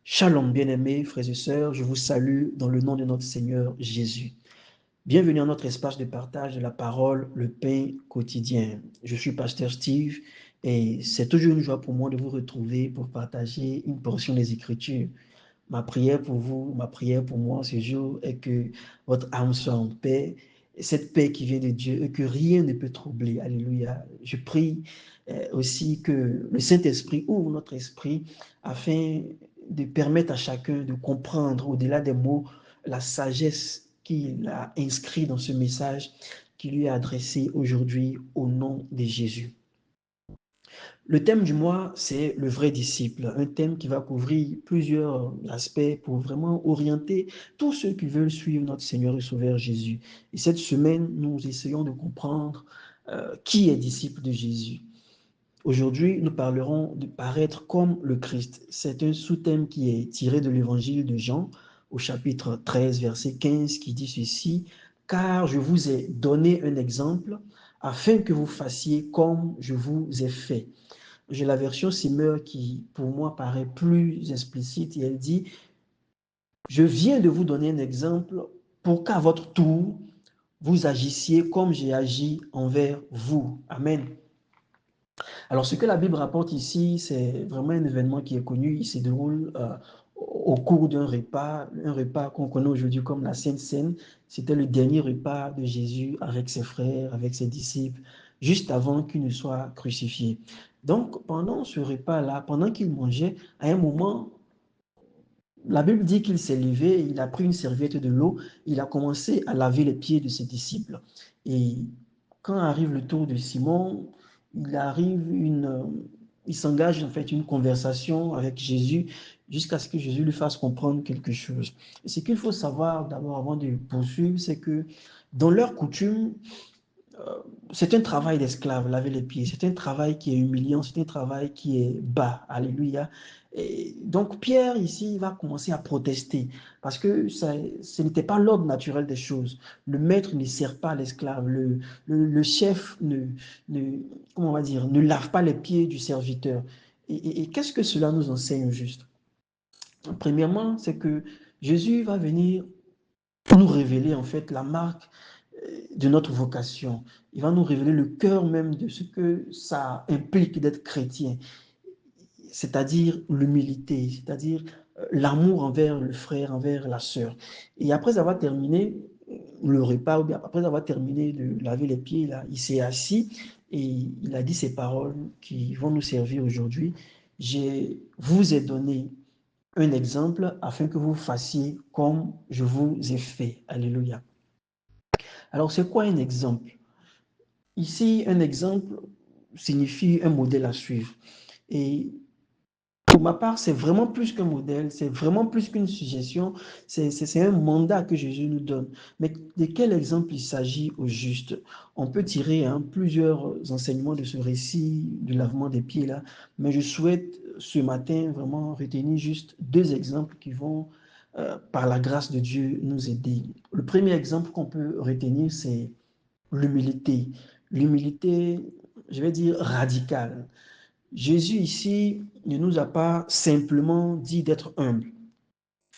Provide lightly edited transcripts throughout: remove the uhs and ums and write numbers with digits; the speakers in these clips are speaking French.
Shalom, bien-aimés frères et sœurs, je vous salue dans le nom de notre Seigneur Jésus. Bienvenue à notre espace de partage de la parole, le pain quotidien. Je suis Pasteur Steve et c'est toujours une joie pour moi de vous retrouver pour partager une portion des Écritures. Ma prière pour vous, ma prière pour moi ce jour est que votre âme soit en paix, cette paix qui vient de Dieu et que rien ne peut troubler. Alléluia. Je prie aussi que le Saint-Esprit ouvre notre esprit afin de permettre à chacun de comprendre au-delà des mots la sagesse qu'il a inscrite dans ce message qui lui est adressé aujourd'hui au nom de Jésus. Le thème du mois, c'est le vrai disciple, un thème qui va couvrir plusieurs aspects pour vraiment orienter tous ceux qui veulent suivre notre Seigneur et Sauveur Jésus. Et cette semaine, nous essayons de comprendre qui est disciple de Jésus. Aujourd'hui, nous parlerons de paraître comme le Christ. C'est un sous-thème qui est tiré de l'évangile de Jean au chapitre 13, verset 15, qui dit ceci: « Car je vous ai donné un exemple afin que vous fassiez comme je vous ai fait. » J'ai la version Simmer qui, pour moi, paraît plus explicite et elle dit: « Je viens de vous donner un exemple pour qu'à votre tour, vous agissiez comme j'ai agi envers vous. » Amen. Alors, ce que la Bible rapporte ici, c'est vraiment un événement qui est connu. Il se déroule au cours d'un repas, un repas qu'on connaît aujourd'hui comme la Sainte Seine. C'était le dernier repas de Jésus avec ses frères, avec ses disciples, juste avant qu'il ne soit crucifié. Donc, pendant ce repas-là, pendant qu'il mangeait, à un moment, la Bible dit qu'il s'est levé, il a pris une serviette de l'eau, il a commencé à laver les pieds de ses disciples. Et quand arrive le tour de Simon, il s'engage en fait une conversation avec Jésus jusqu'à ce que Jésus lui fasse comprendre quelque chose. Et ce qu'il faut savoir d'abord avant de poursuivre, c'est que dans leur coutume, c'est un travail d'esclave, laver les pieds. C'est un travail qui est humiliant, c'est un travail qui est bas. Alléluia. Et donc Pierre, ici, va commencer à protester parce que ce n'était pas l'ordre naturel des choses. Le maître ne sert pas l'esclave. Le chef comment on va dire, ne lave pas les pieds du serviteur. Et qu'est-ce que cela nous enseigne juste? Premièrement, c'est que Jésus va venir nous révéler en fait la marque de notre vocation. Il va nous révéler le cœur même de ce que ça implique d'être chrétien, c'est-à-dire l'humilité, c'est-à-dire l'amour envers le frère, envers la sœur. Et après avoir terminé le repas, ou bien après avoir terminé de laver les pieds, là, il s'est assis et il a dit ces paroles qui vont nous servir aujourd'hui. Je vous ai donné un exemple afin que vous fassiez comme je vous ai fait. Alléluia. Alors, c'est quoi un exemple? Ici, un exemple signifie un modèle à suivre. Et pour ma part, c'est vraiment plus qu'un modèle, c'est vraiment plus qu'une suggestion, c'est un mandat que Jésus nous donne. Mais de quel exemple il s'agit au juste? On peut tirer plusieurs enseignements de ce récit du lavement des pieds là, mais je souhaite ce matin vraiment retenir juste deux exemples qui vont, par la grâce de Dieu, nous aider. Le premier exemple qu'on peut retenir, c'est l'humilité. L'humilité, je vais dire radicale. Jésus ici ne nous a pas simplement dit d'être humble.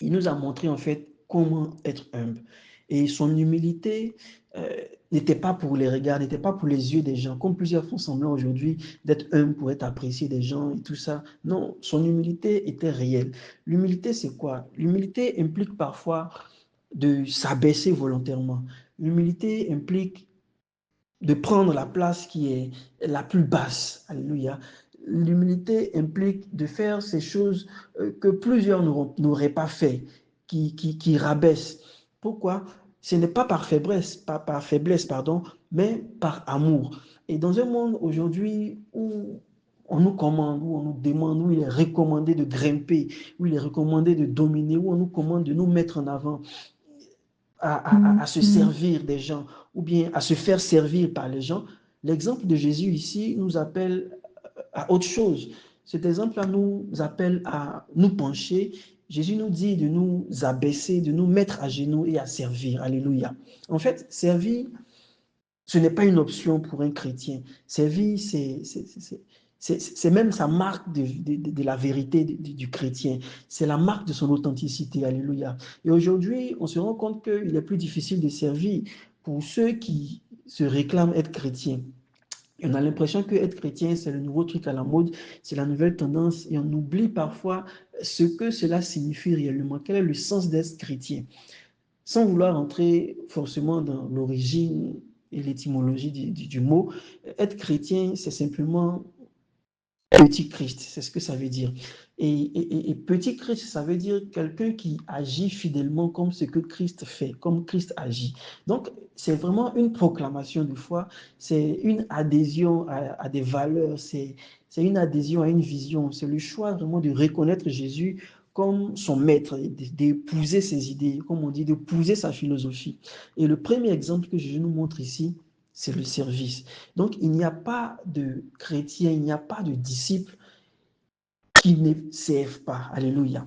Il nous a montré en fait comment être humble. Et son humilité n'était pas pour les regards, n'était pas pour les yeux des gens, comme plusieurs font semblant aujourd'hui d'être humble pour être apprécié des gens et tout ça. Non, son humilité était réelle. L'humilité, c'est quoi? L'humilité implique parfois de s'abaisser volontairement. L'humilité implique de prendre la place qui est la plus basse. Alléluia. L'humilité implique de faire ces choses que plusieurs n'auraient pas fait, qui rabaissent. Pourquoi? Ce n'est pas par faiblesse, pardon, mais par amour. Et dans un monde aujourd'hui où on nous commande, où on nous demande, où il est recommandé de grimper, où il est recommandé de dominer, où on nous commande de nous mettre en avant, à se servir des gens ou bien à se faire servir par les gens, l'exemple de Jésus ici nous appelle à autre chose. Cet exemple-là nous appelle à nous pencher. Jésus nous dit de nous abaisser, de nous mettre à genoux et à servir. Alléluia. En fait, servir, ce n'est pas une option pour un chrétien. Servir, C'est même sa marque de la vérité du chrétien. C'est la marque de son authenticité. Alléluia. Et aujourd'hui, on se rend compte qu'il est plus difficile de servir pour ceux qui se réclament être chrétiens. Et on a l'impression que être chrétien, c'est le nouveau truc à la mode, c'est la nouvelle tendance, et on oublie parfois ce que cela signifie réellement. Quel est le sens d'être chrétien? Sans vouloir entrer forcément dans l'origine et l'étymologie du mot, être chrétien, c'est simplement petit Christ, c'est ce que ça veut dire. Et petit Christ, ça veut dire quelqu'un qui agit fidèlement comme ce que Christ fait, comme Christ agit. Donc, c'est vraiment une proclamation de foi, c'est une adhésion à des valeurs, c'est une adhésion à une vision, c'est le choix vraiment de reconnaître Jésus comme son maître, d'épouser ses idées, comme on dit, d'épouser sa philosophie. Et le premier exemple que Jésus nous montre ici, c'est le service. Donc, il n'y a pas de chrétien, il n'y a pas de disciple qui ne servent pas. Alléluia.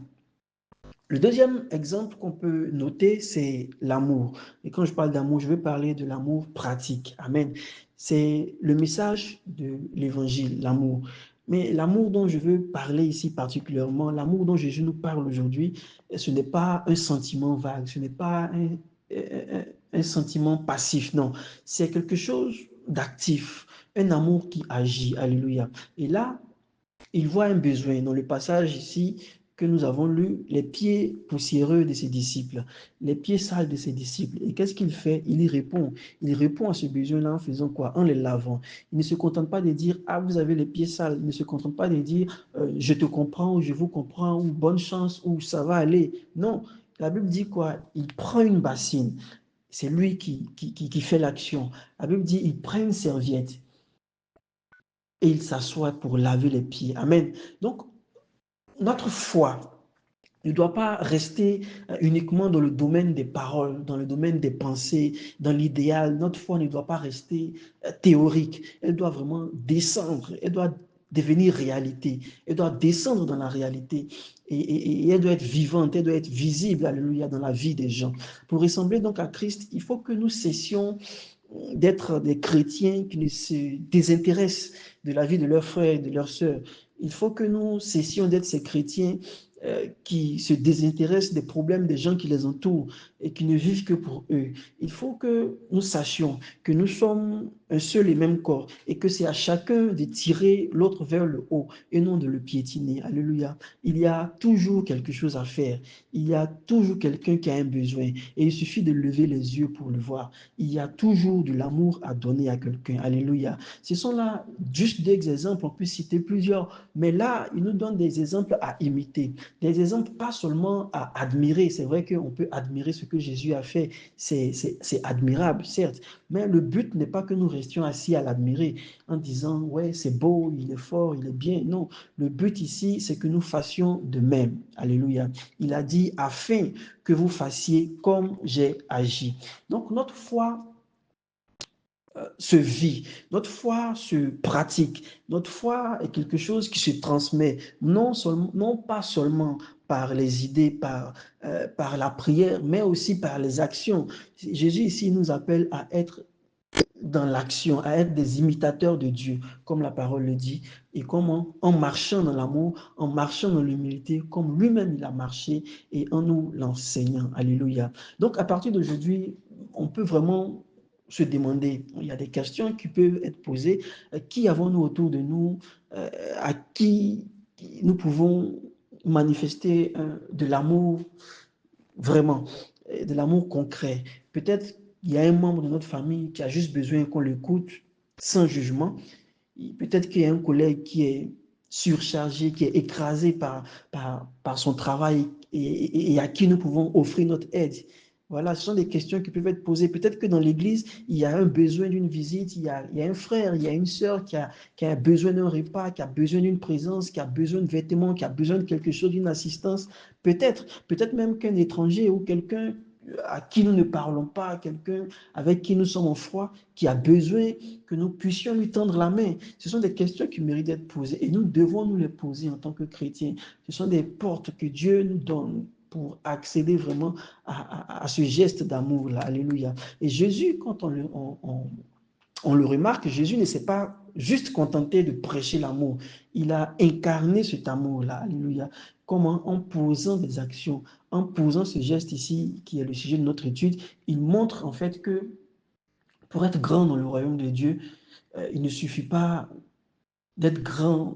Le deuxième exemple qu'on peut noter, c'est l'amour. Et quand je parle d'amour, je veux parler de l'amour pratique. Amen. C'est le message de l'évangile, l'amour. Mais l'amour dont je veux parler ici particulièrement, l'amour dont Jésus nous parle aujourd'hui, ce n'est pas un sentiment vague, ce n'est pas un sentiment passif, non. C'est quelque chose d'actif, un amour qui agit. Alléluia. Et là, il voit un besoin. Dans le passage ici que nous avons lu, les pieds poussiéreux de ses disciples, les pieds sales de ses disciples. Et qu'est-ce qu'il fait? Il y répond. Il répond à ce besoin-là en faisant quoi? En les lavant. Il ne se contente pas de dire, ah, vous avez les pieds sales. Il ne se contente pas de dire, je te comprends ou je vous comprends ou bonne chance ou ça va aller. Non, la Bible dit quoi? Il prend une bassine. C'est lui qui fait l'action. La Bible dit, il prend une serviette et il s'assoit pour laver les pieds. Amen. Donc, notre foi ne doit pas rester uniquement dans le domaine des paroles, dans le domaine des pensées, dans l'idéal. Notre foi ne doit pas rester théorique. Elle doit vraiment descendre. Elle doit devenir réalité. Elle doit descendre dans la réalité. Et elle doit être vivante, elle doit être visible, alléluia, dans la vie des gens. Pour ressembler donc à Christ, il faut que nous cessions d'être des chrétiens qui ne se désintéressent de la vie de leurs frères et de leurs sœurs. Il faut que nous cessions d'être ces chrétiens qui se désintéressent des problèmes des gens qui les entourent et qui ne vivent que pour eux. Il faut que nous sachions que nous sommes un seul et même corps et que c'est à chacun de tirer l'autre vers le haut et non de le piétiner. Alléluia. Il y a toujours quelque chose à faire. Il y a toujours quelqu'un qui a un besoin et il suffit de lever les yeux pour le voir. Il y a toujours de l'amour à donner à quelqu'un. Alléluia. Ce sont là juste des exemples, on peut citer plusieurs, mais là, il nous donne des exemples à imiter, des exemples pas seulement à admirer. C'est vrai qu'on peut admirer ce que Jésus a fait, c'est admirable, certes, mais le but n'est pas que nous restions assis à l'admirer en disant, ouais, c'est beau, il est fort, il est bien. Non, le but ici, c'est que nous fassions de même. Alléluia. Il a dit, afin que vous fassiez comme j'ai agi. Donc, notre foi se vit, notre foi se pratique, notre foi est quelque chose qui se transmet, non pas seulement par les idées, par la prière, mais aussi par les actions. Jésus ici nous appelle à être dans l'action, à être des imitateurs de Dieu, comme la parole le dit, et comment en marchant dans l'amour, en marchant dans l'humilité, comme lui-même il a marché, et en nous l'enseignant. Alléluia. Donc à partir d'aujourd'hui, on peut vraiment se demander, il y a des questions qui peuvent être posées, qui avons-nous autour de nous, à qui nous pouvons manifester de l'amour vraiment, de l'amour concret. Peut-être il y a un membre de notre famille qui a juste besoin qu'on l'écoute sans jugement. Peut-être qu'il y a un collègue qui est surchargé, qui est écrasé par son travail et à qui nous pouvons offrir notre aide. Voilà, ce sont des questions qui peuvent être posées. Peut-être que dans l'église, il y a un besoin d'une visite, il y a un frère, il y a une sœur qui a besoin d'un repas, qui a besoin d'une présence, qui a besoin de vêtements, qui a besoin de quelque chose, d'une assistance. Peut-être même qu'un étranger ou quelqu'un à qui nous ne parlons pas, quelqu'un avec qui nous sommes en froid, qui a besoin que nous puissions lui tendre la main. Ce sont des questions qui méritent d'être posées et nous devons nous les poser en tant que chrétiens. Ce sont des portes que Dieu nous donne pour accéder vraiment à ce geste d'amour-là. Alléluia. Et Jésus, quand on le remarque, Jésus ne s'est pas juste contenté de prêcher l'amour. Il a incarné cet amour-là. Alléluia. Comment? En posant des actions, en posant ce geste ici, qui est le sujet de notre étude, il montre en fait que pour être grand dans le royaume de Dieu, il ne suffit pas d'être grand,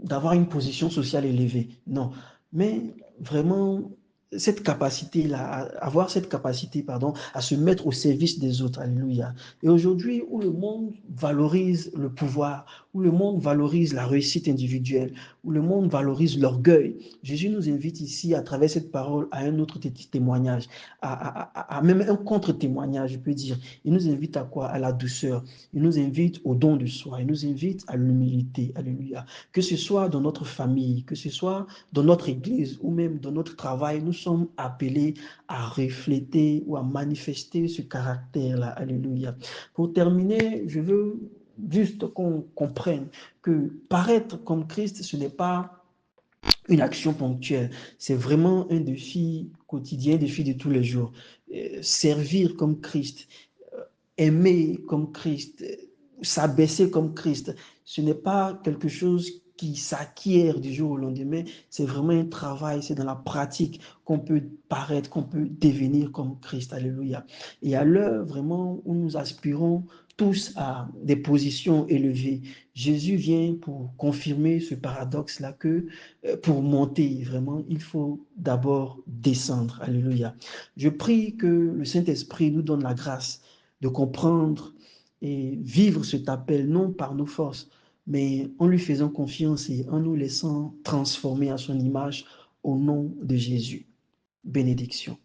d'avoir une position sociale élevée. Non. Mais vraiment, cette capacité-là, avoir cette capacité, pardon, à se mettre au service des autres. Alléluia. Et aujourd'hui, où le monde valorise le pouvoir, où le monde valorise la réussite individuelle, où le monde valorise l'orgueil, Jésus nous invite ici, à travers cette parole, à un autre témoignage, à même un contre-témoignage, je peux dire. Il nous invite à quoi? À la douceur. Il nous invite au don de soi. Il nous invite à l'humilité. Alléluia. Que ce soit dans notre famille, que ce soit dans notre église ou même dans notre travail, nous sommes appelés à refléter ou à manifester ce caractère-là. Alléluia. Pour terminer, je veux juste qu'on comprenne que paraître comme Christ, ce n'est pas une action ponctuelle. C'est vraiment un défi quotidien, un défi de tous les jours. Servir comme Christ, aimer comme Christ, s'abaisser comme Christ, ce n'est pas quelque chose qui s'acquiert du jour au lendemain, c'est vraiment un travail, c'est dans la pratique qu'on peut paraître, qu'on peut devenir comme Christ. Alléluia. Et à l'heure vraiment où nous aspirons tous à des positions élevées, Jésus vient pour confirmer ce paradoxe-là que pour monter, vraiment, il faut d'abord descendre. Alléluia. Je prie que le Saint-Esprit nous donne la grâce de comprendre et vivre cet appel, non par nos forces, mais en lui faisant confiance et en nous laissant transformer à son image au nom de Jésus. Bénédiction.